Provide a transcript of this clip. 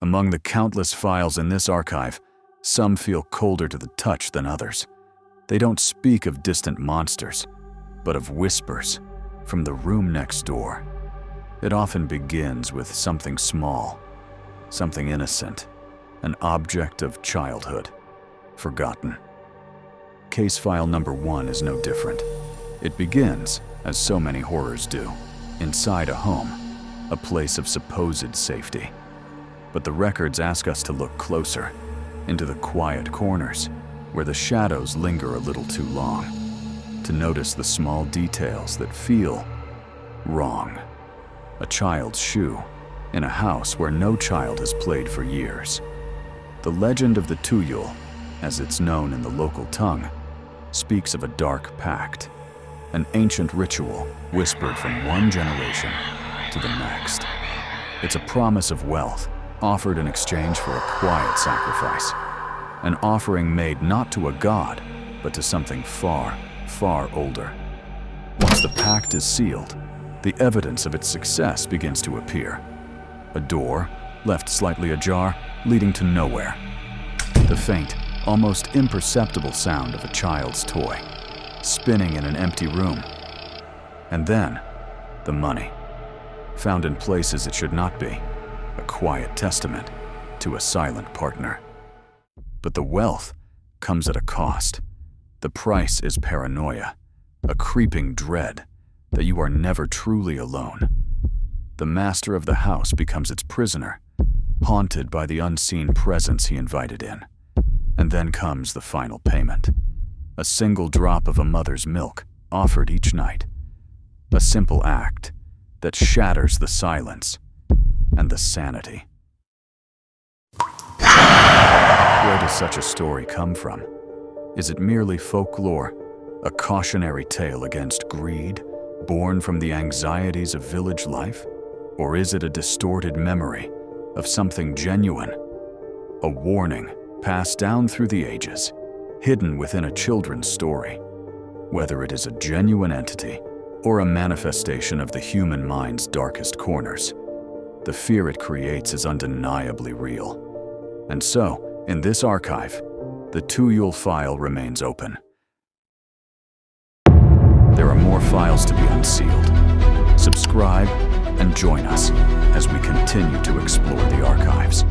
Among the countless files in this archive, some feel colder to the touch than others. They don't speak of distant monsters, but of whispers from the room next door. It often begins with something small, something innocent, an object of childhood, forgotten. Case file number 1 is no different. It begins, as so many horrors do, inside a home, a place of supposed safety. But the records ask us to look closer, into the quiet corners, where the shadows linger a little too long, to notice the small details that feel wrong. A child's shoe in a house where no child has played for years. The legend of the Tuyul, as it's known in the local tongue, speaks of a dark pact, an ancient ritual whispered from one generation to the next. It's a promise of wealth offered in exchange for a quiet sacrifice, an offering made not to a god, but to something far, far older. Once the pact is sealed, the evidence of its success begins to appear. A door, left slightly ajar, leading to nowhere. The faint, almost imperceptible sound of a child's toy, spinning in an empty room. And then, the money, found in places it should not be, a quiet testament to a silent partner. But the wealth comes at a cost. The price is paranoia, a creeping dread that you are never truly alone. The master of the house becomes its prisoner, haunted by the unseen presence he invited in. And then comes the final payment. A single drop of a mother's milk offered each night. A simple act that shatters the silence and the sanity. Where does such a story come from? Is it merely folklore, a cautionary tale against greed, born from the anxieties of village life? Or is it a distorted memory of something genuine, a warning passed down through the ages, hidden within a children's story? Whether it is a genuine entity or a manifestation of the human mind's darkest corners, the fear it creates is undeniably real. And so, in this archive, the Tuyul file remains open. There are more files to be unsealed. Subscribe and join us as we continue to explore the archives.